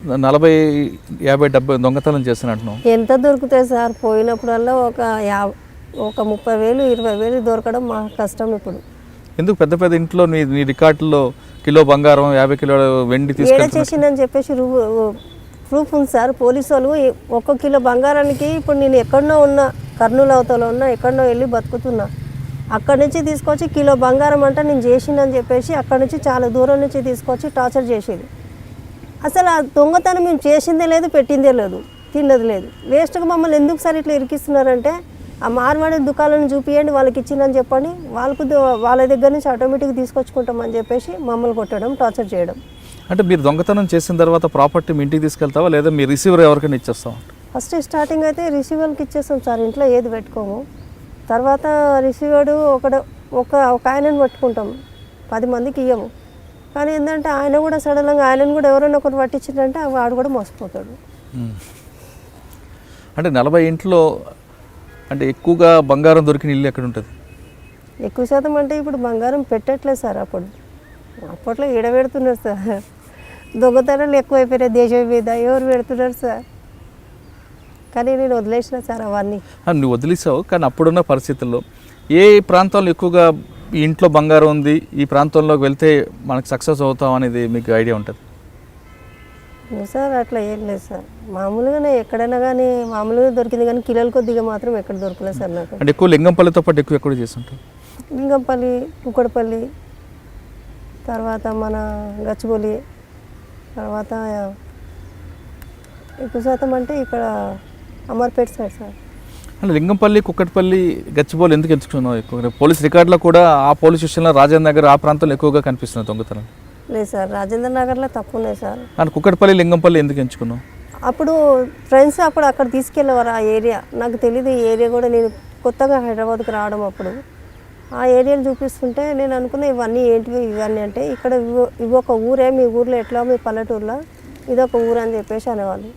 40, 50, 70 దొంగతనం చేసినట్టు ఎంత దొరుకుతాయి సార్? పోయినప్పుడల్లా ఒక 30,000, 20,000 దొరకడం మా కష్టం ఇప్పుడు. ఎందుకు పెద్ద పెద్ద ఇంట్లో నీ రికార్డుల్లో కిలో బంగారం 50 కిలోల వెండి ఏడ తీసుకెళ్తున్నారు? చేసిందని చెప్పేసి ప్రూఫ్ ఉంది సార్. పోలీసు వాళ్ళు 1 కిలో బంగారానికి ఇప్పుడు నేను ఎక్కడనో ఉన్నా, కర్నూలు అవతల ఉన్నా, ఎక్కడనో వెళ్ళి బతుకుతున్నా, అక్కడి నుంచి తీసుకొచ్చి కిలో బంగారం అంటే నేను చేసిందని చెప్పేసి అక్కడి నుంచి చాలా దూరం నుంచి తీసుకొచ్చి టార్చర్ చేసేది. అసలు ఆ దొంగతనం మేము చేసిందే లేదు, పెట్టిందే లేదు, తిన్నది లేదు. వేస్ట్గా మమ్మల్ని ఎందుకు సార్ ఇట్లా ఇరికిస్తున్నారంటే, ఆ మార్వాడి దుకాణాలను చూపియండి, వాళ్ళకి ఇచ్చిందని చెప్పండి, వాళ్ళ దగ్గర నుంచి ఆటోమేటిక్గా తీసుకొచ్చుకుంటామని చెప్పేసి మమ్మల్ని కొట్టడం, టార్చర్ చేయడం. అంటే మీరు దొంగతనం చేసిన తర్వాత ప్రాపర్టీ మీ ఇంటికి తీసుకెళ్తావా లేదా మీ రిసీవర్ ఎవరికైనా ఇచ్చేస్తావా? ఫస్ట్ స్టార్టింగ్ అయితే రిసీవర్కి ఇచ్చేస్తాం సార్, ఇంట్లో ఏది పెట్టుకోము. తర్వాత రిసీవర్డు ఒక ఆయనను పట్టుకుంటాం, 10 మందికి ఇవ్వము. కానీ ఏంటంటే ఆయన కూడా సడన్గా ఆయనను కూడా ఎవరైనా ఒకరు పట్టించిందంటే వాడు కూడా మోసపోతాడు. అంటే 40 ఇంట్లో అంటే ఎక్కువగా బంగారం దొరికిన ఇల్లు ఎక్కడ ఉంటుంది? ఎక్కువ శాతం అంటే ఇప్పుడు బంగారం పెట్టట్లేదు సార్. అప్పట్లో పెడుతున్నారు సార్. దొంగతనాలు ఎక్కువైపోయినాయి దేశం మీద, ఎవరు పెడుతున్నారు సార్? కానీ నేను వదిలేసిన సార్ అవన్నీ. నువ్వు వదిలేసావు, కానీ అప్పుడున్న పరిస్థితుల్లో ఏ ప్రాంతాల్లో ఎక్కువగా ఈ ఇంట్లో బంగారం ఉంది, ఈ ప్రాంతంలోకి వెళ్తే మనకు సక్సెస్ అవుతాం అనేది మీకు ఐడియా ఉంటుంది? సార్ అట్లా ఏం లేదు సార్, మామూలుగానే ఎక్కడైనా కానీ మామూలుగా దొరికింది, కానీ కిలోల కొద్దిగా మాత్రం ఎక్కడ దొరకలేదు సార్ నాకు. అంటే ఎక్కువ లింగంపల్లితో పాటు ఎక్కువ ఎక్కడ చేస్తుంటారు? లింగంపల్లి, కుక్కడపల్లి, తర్వాత మన గచ్చిబౌలి, తర్వాత ఎక్కువ శాతం అంటే ఇక్కడ అమర్పేట సైడ్ సార్. అంటే లింగంపల్లి, కుక్కట్పల్లి, గచ్చిబౌలి ఎందుకు ఎంచుకున్నావు ఎక్కువ? పోలీస్ రికార్డులో కూడా ఆ పోలీస్ స్టేషన్లో రాజేంద్ర నగర్ ఆ ప్రాంతంలో ఎక్కువగా కనిపిస్తుంది దొంగతనం. లేదు సార్, రాజేంద్ర నగర్లో తక్కువ ఉన్నాయి సార్. కానీ కుక్కట్పల్లి, లింగంపల్లి ఎందుకు ఎంచుకున్నావు? అప్పుడు ఫ్రెండ్స్ అక్కడ తీసుకెళ్ళేవారు ఆ ఏరియా. నాకు తెలియదు ఈ ఏరియా కూడా, నేను కొత్తగా హైదరాబాద్కి రావడం అప్పుడు ఆ ఏరియాలు చూపిస్తుంటే నేను అనుకున్నా ఇవన్నీ ఏంటివి ఇవన్నీ అంటే, ఇక్కడ ఇవి ఒక ఊరే, మీ ఊర్లో ఎట్లా మీ పల్లెటూరులో ఇదొక ఊరు అని చెప్పేసి అనేవాళ్ళు.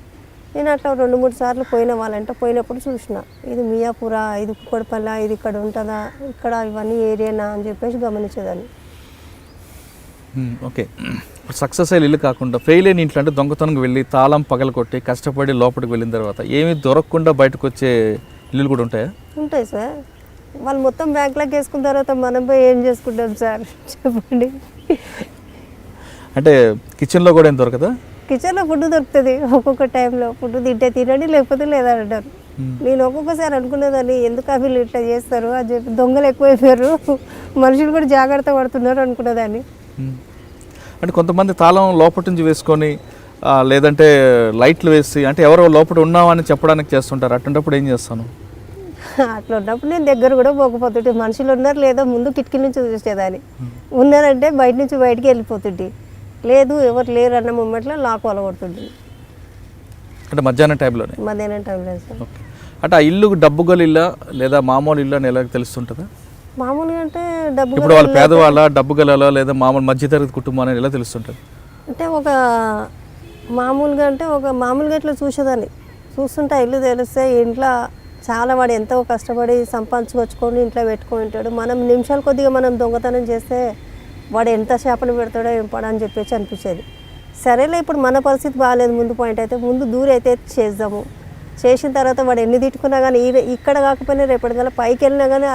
నేను అట్లా 2-3 సార్లు పోయిన వాళ్ళంటే పోయినప్పుడు చూసిన, ఇది మియాపుర, ఇది కుక్కడపల్లి, ఇది ఇక్కడ ఉంటుందా, ఇక్కడ ఇవన్నీ ఏరియానా అని చెప్పేసి గమనించేదాన్ని. ఓకే, ఇప్పుడు సక్సెస్ అయ్యే ఇల్లు కాకుండా ఫెయిల్ అయిన ఇంట్లో అంటే దొంగతనంకి వెళ్ళి తాళం పగలకొట్టి కష్టపడి లోపలికి వెళ్ళిన తర్వాత ఏమీ దొరకకుండా బయటకు వచ్చే ఇల్లులు కూడా ఉంటాయా? ఉంటాయి సార్. వాళ్ళు మొత్తం బ్యాంక్లోకి వేసుకున్న తర్వాత మనం పోయి ఏం చేసుకుంటాం సార్ చెప్పండి? అంటే కిచెన్లో కూడా ఏం దొరకదా? కిచెన్లో ఫుడ్ దొరుకుతుంది, ఒక్కొక్క టైంలో ఫుడ్ తింటే తినండి, లేకపోతే లేదంటారు. నేను ఒక్కొక్కసారి అనుకునేదాన్ని, ఎందుకు వీళ్ళు ఇట్లా చేస్తారు అని చెప్పి, దొంగలు ఎక్కువైపోయారు, మనుషులు కూడా జాగ్రత్త పడుతున్నారు అనుకునేదాన్ని. అంటే కొంతమంది తాళం లోపల నుంచి వేసుకొని లేదంటే లైట్లు వేసి అంటే ఎవరో లోపల ఉన్నామని చెప్పడానికి చేస్తుంటారు, అటువంటిప్పుడు ఏం చేస్తాను? అట్లా ఉన్నప్పుడు నేను దగ్గర కూడా పోకపోతుంటే, మనుషులు ఉన్నారు లేదో ముందు కిటికీ నుంచి చూసేదాన్ని, ఉన్నారంటే బయట నుంచి బయటికి వెళ్ళిపోతుంటే, లేదు ఎవరు లేరు అన్న మూమెంట్లో లాక్ వలగొడుతుంది. అంటే మధ్యాహ్నం టైంలో సార్. అంటే ఆ ఇల్లు డబ్బు గల ఇల్లా లేదా మామూలు ఇల్లు అని ఎలా తెలుస్తుంటుందా? మామూలుగా అంటే డబ్బు, ఇప్పుడు వాళ్ళు పేదవాళ్ళ, డబ్బు గల లేదా మామూలు మధ్యతరగతి కుటుంబం అనేది ఎలా తెలుస్తుంటుంది? అంటే మామూలుగా ఇట్లా చూసేదాన్ని, చూస్తుంటే ఇల్లు తెలిస్తే ఇంట్లో చాలా వాడు ఎంతో కష్టపడి సంపాదించుకొచ్చుకొని ఇంట్లో పెట్టుకొని ఉంటాడు. మనం నిమిషాల కొద్దిగా మనం దొంగతనం చేస్తే వాడు ఎంత చేపలు పెడతాడో ఏం పడని చెప్పేసి అనిపించేది. సరేలే, ఇప్పుడు మన పరిస్థితి బాగాలేదు, ముందు పాయింట్ అయితే ముందు దూరైతే చేద్దాము, చేసిన తర్వాత వాడు ఎన్ని తిట్టుకున్నా కానీ ఇక్కడ కాకపోయినా రేపటి గల పైకి వెళ్ళినా కానీ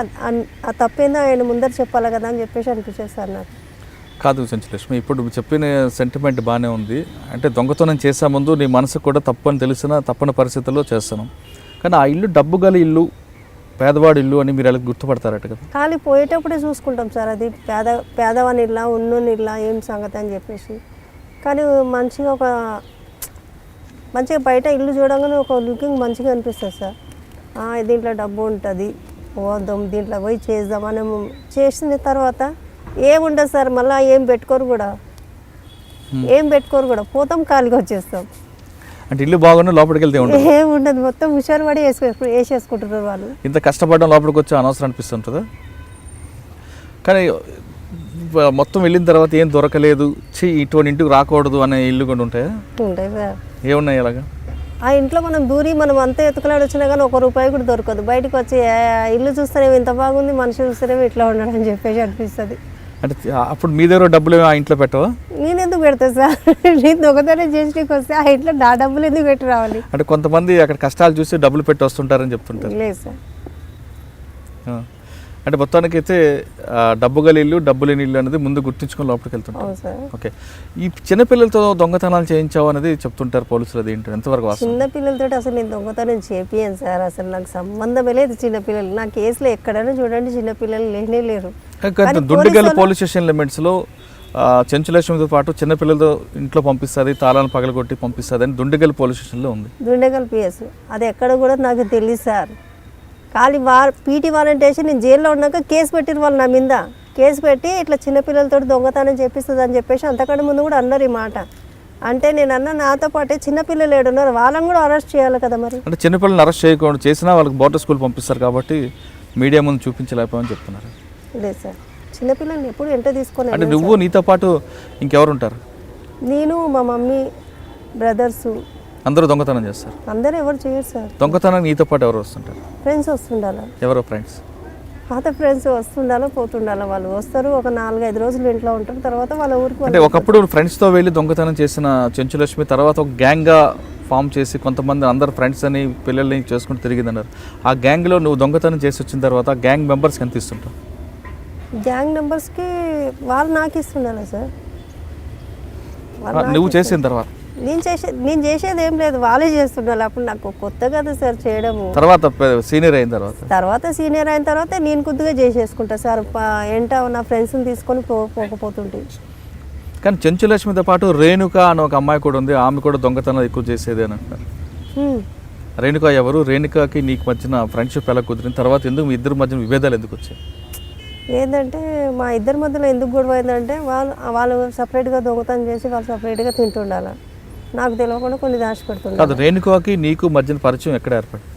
ఆ తప్పేందో ఆయన ముందర చెప్పాలి కదా అని చెప్పేసి అనిపించేది సార్ నాకు. కాదు సంచలక్ష్మి, ఇప్పుడు చెప్పిన సెంటిమెంట్ బాగానే ఉంది. అంటే దొంగతనం చేసే ముందు నీ మనసు కూడా తప్పు అని తెలిసినా తప్పని పరిస్థితుల్లో చేస్తాను, కానీ ఆ ఇల్లు డబ్బు గల ఇల్లు, పేదవాడి ఇల్లు అని మీరు ఎలా గుర్తుపడతారట కదా? ఖాళీ పోయేటప్పుడే చూసుకుంటాం సార్, అది పేదవాని ఇల్లా, ఉన్నోని ఇల్లా, ఏం సంగతి అని చెప్పేసి. కానీ మంచిగా బయట ఇల్లు చూడగానే ఒక లుకింగ్ మంచిగా అనిపిస్తుంది సార్. దీంట్లో డబ్బు ఉంటుంది, పోదాం దీంట్లో పోయి చేద్దామని చేసిన తర్వాత ఏముండదు సార్, మళ్ళీ ఏం పెట్టుకోరు కూడా, పోతాం ఖాళీగా వచ్చేస్తాం. అంటే ఇల్లు బాగున్నా లోపలికి వెళ్తే ఏముండదు, మొత్తం హుషారు పడి వేసేసుకుంటున్నారు వాళ్ళు. ఇంత కష్టపడడం లోపలికి వచ్చి అనవసరం అనిపిస్తుంటుందా? కానీ మొత్తం వెళ్ళిన తర్వాత ఏం దొరకలేదు, ఇటువంటి ఇంటికి రాకూడదు అనే ఇల్లు కూడా ఉంటాయా? ఉంటాయి సార్. ఏమున్నాయి అలాగా? ఆ ఇంట్లో మనం మనం అంతా ఎత్తుకలాడి వచ్చినా కానీ ₹1 కూడా దొరకదు. బయటకు వచ్చి ఇల్లు చూస్తేనేమో ఇంత బాగుంది, మనిషి చూస్తేనేమో ఇట్లా ఉండడం అని చెప్పేసి అనిపిస్తుంది. అంటే అప్పుడు మీ దగ్గర డబ్బులు ఆ ఇంట్లో పెట్టవా? నేను ఎందుకు పెడతా సార్? నేను దొంగతనం చేసినకి వస్తే ఆ ఇంట్లో నా డబ్బులు ఎందుకు పెట్టి రావాలి? అంటే కొంతమంది అక్కడ కష్టాలు చూసి డబ్బులు పెట్టి వస్తుంటారని చెప్తుంటారు. లేదు సార్. అంటే మొత్తానికి అయితే డబ్బు గల ఇల్లు డబ్బు లేని ఇల్లు అనేది ముందు గుర్తించుకొని లోపలికి వెళ్తుంటారు. అవును సార్. ఓకే, ఈ చిన్నపిల్లలతో దొంగతనాలు చేయించావు అనేది చెప్తుంటారు పోలీసులు, అది ఏంటి ఎంతవరకు వాస్తవం? చిన్న పిల్లలతో అసలు నేను దొంగతనం చేపియను సార్. అసలు నాకు సంబంధమే లేదు చిన్నపిల్లలు. నా కేసులో ఎక్కడైనా చూడండి చిన్నపిల్లలు లేనే లేరు. దుండిగల్ పోలీస్ స్టేషన్ లిమిట్స్లో చెంచులక్ష్మితో పాటు చిన్నపిల్లలతో ఇంట్లో పంపిస్తుంది, తాళాలను పగలగొట్టి పంపిస్తుంది అని దుండిగల్ పోలీస్ స్టేషన్లో ఉంది. దుండగల్ పిఎస్ అది ఎక్కడ కూడా నాకు తెలియదు సార్. ఖాళీ పీటీ వారెంట్ వేసి నేను జైల్లో ఉన్నాక కేసు పెట్టిన వాళ్ళు నా మీద. కేసు పెట్టి ఇట్లా చిన్నపిల్లలతో దొంగతనం చేపిస్తుంది అని చెప్పేసి అంతకంటే ముందు కూడా అన్నారు ఈ మాట. అంటే నేను అన్న నాతో పాటే చిన్నపిల్లలు ఏడున్నారు, వాళ్ళని కూడా అరెస్ట్ చేయాలి కదా మరి. అంటే చిన్నపిల్లల్ని అరెస్ట్ చేయకుండా చేసినా వాళ్ళకి బోర్డర్ స్కూల్ పంపిస్తారు కాబట్టి మీడియా ముందు చూపించలేకపోవని చెప్తున్నారు. లేదు సార్, చిన్నపిల్లల్ని ఎప్పుడు ఎంట తీసుకొని. అంటే నువ్వు నీతో పాటు ఇంకెవరు ఉంటారు? నేను, మా మమ్మీ, బ్రదర్సు అందరూ దొంగతనం చేస్తారు? అందరూ ఎవరు చేయరు సార్. దొంగతనం నీతో పాటు ఎవరు వస్తుంటారు? ఫ్రెండ్స్ వస్తుండాలి. ఎవరో ఫ్రెండ్స్? పాత ఫ్రెండ్స్ వస్తుండాలో పోతుండాలో. వాళ్ళు వస్తారు, ఒక 4-5 రోజులు ఇంట్లో ఉంటారు, తర్వాత వాళ్ళ ఊరికి. అంటే ఒకప్పుడు ఫ్రెండ్స్తో వెళ్ళి దొంగతనం చేసిన చెంచులక్ష్మి తర్వాత ఒక గ్యాంగ్గా ఫామ్ చేసి కొంతమంది అందరు ఫ్రెండ్స్ అని పిల్లల్ని చేసుకుంటూ తిరిగిందన్నారు. ఆ గ్యాంగ్లో నువ్వు దొంగతనం చేసి వచ్చిన తర్వాత గ్యాంగ్ మెంబర్స్కి ఎంత ఇస్తుంటావు? గ్యాంగ్ మెంబర్స్కి వాళ్ళు నాకు ఇస్తుండాలి సార్. నువ్వు చేసిన తర్వాత? నేను చేసేది ఏం లేదు, వాళ్ళే చేస్తుండాలి. అప్పుడు నాకు కొత్త కదా సార్ చేయడము. తర్వాత సీనియర్ అయిన సీనియర్ అయిన తర్వాత నేను కొద్దిగా చేసేసుకుంటా సార్. ఏంట నా ఫ్రెండ్స్ని తీసుకొని పోకపోతుంటే. కానీ చెంచులక్ష్మితో పాటు రేణుక అని ఒక అమ్మాయి కూడా ఉంది, ఆమె కూడా దొంగతనం ఎక్కువ చేసేది అని అంటారు. రేణుక ఎవరు? రేణుకకి నీకు మధ్యన ఫ్రెండ్షిప్ ఎలా కుదిరిన తర్వాత ఎందుకు మీ ఇద్దరి మధ్యన విభేదాలు ఎందుకు వచ్చాయి? ఏంటంటే మా ఇద్దరి మధ్యలో ఎందుకు గొడవ అయిందంటే వాళ్ళు సపరేట్గా దొంగతనం చేసి వాళ్ళు సపరేట్గా తింటుండాలి, నాకు తెలియకుండా కొన్ని దాచిపెడుతుంది. కాదు, రేణుకకి నీకు మధ్యన పరిచయం ఎక్కడ ఏర్పడింది?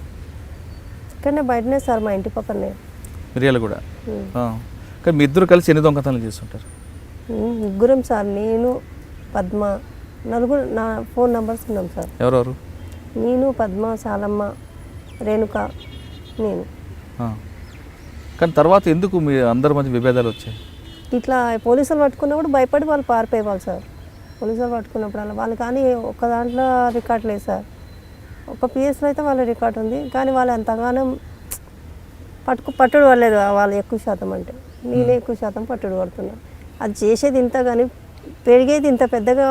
ఇక్కడనే బయటనే సార్, మా ఇంటి పక్కనే. మిరియాలు కూడా. కానీ మీ ఇద్దరు కలిసి ఎన్ని దొంగతనాలు చేస్తుంటారు? ముగ్గురం సార్, నేను, పద్మ, నలుగురు. నా ఫోన్ నెంబర్స్ ఉన్నాం సార్. ఎవరెవరు? నేను, పద్మ, సాలమ్మ, రేణుక, నేను. కానీ తర్వాత ఎందుకు మీ అందరి మధ్య విభేదాలు వచ్చాయి? ఇట్లా పోలీసులు పట్టుకున్నప్పుడు భయపడి వాళ్ళు పారిపోయేవాళ్ళు సార్. పోలీసులు పట్టుకున్నప్పుడు వాళ్ళు కానీ ఒక దాంట్లో రికార్డ్ లేదు సార్. ఒక పిఎస్లో అయితే వాళ్ళ రికార్డ్ ఉంది, కానీ వాళ్ళు ఎంతగానో పట్టుడు పడలేదు వాళ్ళు ఎక్కువ శాతం. అంటే నేనే ఎక్కువ శాతం పట్టుడు పడుతున్నాను. అది చేసేది ఇంత కానీ పెరిగేది ఇంత పెద్దగా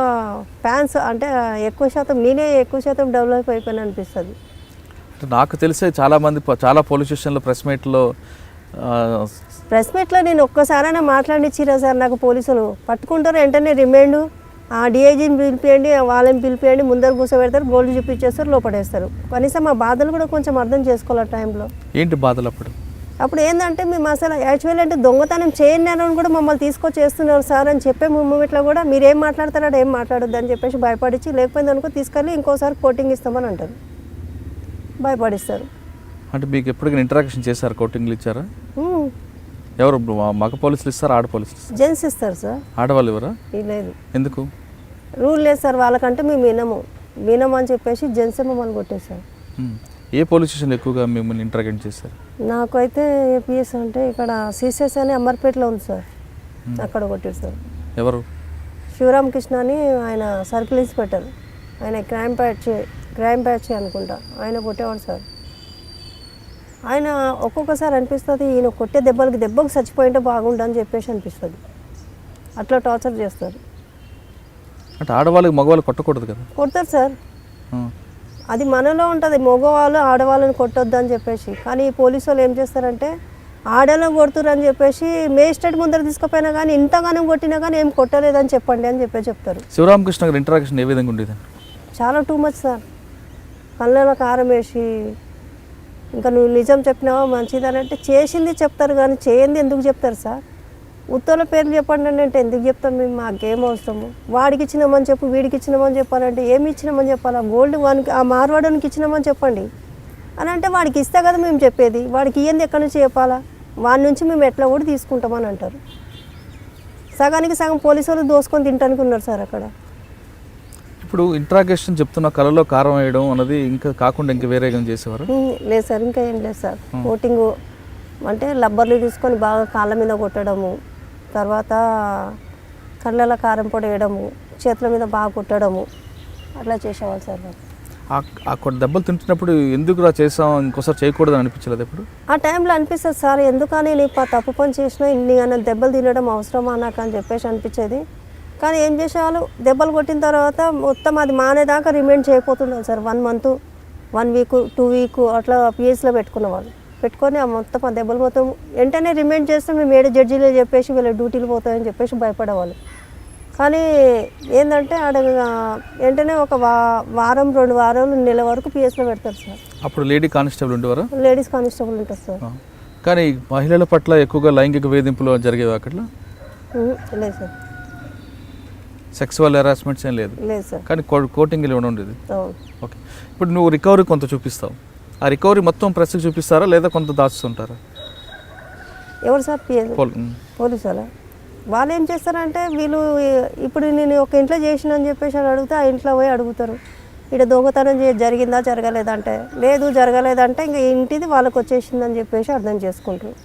ఫ్యాన్స్ అంటే ఎక్కువ శాతం నేనే ఎక్కువ శాతం డెవలప్ అయిపోయినా అనిపిస్తుంది. నాకు తెలిసే చాలామంది చాలా పోలీస్ స్టేషన్లో ప్రెస్ మీట్లో నేను ఒక్కసారైనా మాట్లాడిచ్చిరా సార్. నాకు పోలీసులు పట్టుకుంటారు, వెంటనే రిమైండ్ ఆ డిఐజీని పిలిపియండి, వాళ్ళని పిలిపియండి, ముందర కూర్చోబెడతారు, గోల్డ్ చూపించేస్తారు, లోపడేస్తారు. కనీసం మా బాధలు కూడా కొంచెం అర్థం చేసుకోవాలి టైంలో. ఏంటి బాధలు? అప్పుడు ఏంటంటే మేము అసలు యాక్చువల్లీ అంటే దొంగతనం చేయని కూడా మమ్మల్ని తీసుకొచ్చి చేస్తున్నారు సార్ అని చెప్పే మూమెంట్లో కూడా మీరు ఏం మాట్లాడతారో ఏం మాట్లాడొద్దు అని చెప్పేసి భయపడించి, లేకపోయింది అనుకో తీసుకెళ్ళి ఇంకోసారి కోటింగ్ ఇస్తామని అంటారు, భయపడిస్తారు. అంటే మీకు ఎప్పటికైనా ఇంటరాక్షన్ చేశారు? కోటింగ్లు ఇచ్చారా? ఎవరు? మగ పోలీసులు ఇస్తారు, ఆడ పోలీసులు? జెంట్స్ ఇస్తారు సార్. ఆడవాళ్ళు ఎవరా? లేదు. ఎందుకు? రూల్ లేదు సార్ వాళ్ళకంటే మేము వినము అని చెప్పేసి జెంట్సే మమ్మల్ని కొట్టేశారు. ఏ పోలీస్ స్టేషన్ ఎక్కువగా మిమ్మల్ని ఇంటరాక్ట్ చేశారు? నాకైతే ఏపీఎస్ అంటే ఇక్కడ సిసిఎస్ అని అమర్పేటలో ఉంది సార్, అక్కడ కొట్టారు సార్. ఎవరు? శివరామకృష్ణ అని ఆయన సర్కిల్ ఇన్స్పెక్టర్, ఆయన క్రైమ్ బ్యాచ్ అనుకుంటా, ఆయన కొట్టేవాడు సార్. ఆయన ఒక్కొక్కసారి అనిపిస్తుంది ఈయన కొట్టే దెబ్బకు చచ్చిపోయింటే బాగుండు అని చెప్పేసి అనిపిస్తుంది. అట్లా టార్చర్ చేస్తారు. అంటే ఆడవాళ్ళకి మగవాళ్ళు కొట్టకూడదు కదా? కొడతారు సార్, అది మనలో ఉంటుంది. మగవాళ్ళు ఆడవాళ్ళని కొట్టొద్దు అని చెప్పేసి. కానీ పోలీసు వాళ్ళు ఏం చేస్తారంటే ఆడలను కొడుతురు అని చెప్పేసి మేజిస్ట్రేట్ ముందర తీసుకుపోయినా కానీ ఇంతగానం కొట్టినా కానీ ఏం కొట్టలేదని చెప్పండి అని చెప్తారు. శివరామకృష్ణ గారి ఇంటరాక్షన్ ఏ విధంగా ఉండేది? చాలా టూ మచ్ సార్. కళ్ళలో కారం వేసి ఇంకా నువ్వు నిజం చెప్పినావా మంచిదని అంటే చేసింది చెప్తారు కానీ చేయంది ఎందుకు చెప్తారు సార్? ఉత్తోళ్ళ పేర్లు చెప్పండి అంటే ఎందుకు చెప్తాం మేము? మాకేం అవసరము? వాడికి ఇచ్చినామని చెప్పు, వీడికి ఇచ్చినామని చెప్పాలంటే ఏమి ఇచ్చినామని చెప్పాలా? గోల్డ్ వానికి ఆ మార్వాడానికి ఇచ్చినామని చెప్పండి అని అంటే వాడికి ఇస్తే కదా మేము చెప్పేది. వాడికి ఇయ్యంది ఎక్కడి నుంచి చెప్పాలా? వాడి నుంచి మేము ఎట్లా కూడా తీసుకుంటామని అంటారు. సగానికి సగం పోలీసు వాళ్ళు దోసుకొని తింటానికి ఉన్నారు సార్ అక్కడ. ఇప్పుడు ఇంట్రాగేషన్ చెప్తున్న కళలో కారం వేయడం అన్నది ఇంకా కాకుండా ఇంకా వేరే ఏం చేసేవారు? లేదు సార్, ఇంకా ఏం లేదు సార్. కోటింగ్ అంటే లబ్బర్లు తీసుకొని బాగా కాళ్ళ మీద కొట్టడము, తర్వాత కళ్ళలో కారం పొడి వేయడము, చేతుల మీద బాగా కుట్టడము, అట్లా చేసేవాళ్ళు సార్ వాళ్ళు. అక్కడ దెబ్బలు తింటున్నప్పుడు ఎందుకు రా చేసాం ఇంకోసారి చేయకూడదని అనిపించలేదు ఎప్పుడు? ఆ టైంలో అనిపిస్తుంది సార్, ఎందుకని నేను తప్పు పని చేసినా ఇన్ని అన్న దెబ్బలు తినడం అవసరమా నాకు అని చెప్పేసి అనిపించేది. కానీ ఏం చేసేవాళ్ళు, దెబ్బలు కొట్టిన తర్వాత మొత్తం అది మానేదాకా remind చేయకపోతున్నాను sir. 1 month 1 week 2 week అట్లా పిఎస్లో పెట్టుకునేవాళ్ళు. పెట్టుకొని ఆ మొత్తం ఆ దెబ్బలు మొత్తం వెంటనే రిమైండ్ చేస్తే మేము ఏడు జడ్జీలు చెప్పేసి వీళ్ళ డ్యూటీలు పోతాయని చెప్పేసి భయపడేవాళ్ళు. కానీ ఏంటంటే ఆడ వెంటనే ఒక వారం 2 వారాలు నెల వరకు పిఎస్లో పెడతారు సార్. అప్పుడు లేడీ కానిస్టేబుల్ ఉండేవారా? లేడీస్ కానిస్టేబుల్ ఉంటుంది సార్. కానీ మహిళల పట్ల ఎక్కువగా లైంగిక వేధింపులు జరిగేవి అక్కడ? లేదు సార్. సెక్సువల్ హెరాస్మెంట్స్ ఏం లేదు? లేదు సార్. కానీ కోటింగ్లు ఇవ్వడం ఉండేది. అవును. ఓకే, ఇప్పుడు నువ్వు రికవరీ కొంత చూపిస్తావు, ఆ రికవరీ మొత్తం ప్రెస్కి చూపిస్తారా లేదా కొంత దాచుతుంటారా? ఎవరు సార్? పోలీసు వాళ్ళ. వాళ్ళు ఏం చేస్తారంటే వీళ్ళు ఇప్పుడు నేను ఒక ఇంట్లో చేసిన అని చెప్పేసి అని అడిగితే ఆ ఇంట్లో పోయి అడుగుతారు, ఇక్కడ దొంగతనం జరిగిందా జరగలేదంటే లేదు జరగలేదంటే ఇంకా ఇంటిది వాళ్ళకి వచ్చేసిందని చెప్పేసి అర్థం చేసుకుంటారు.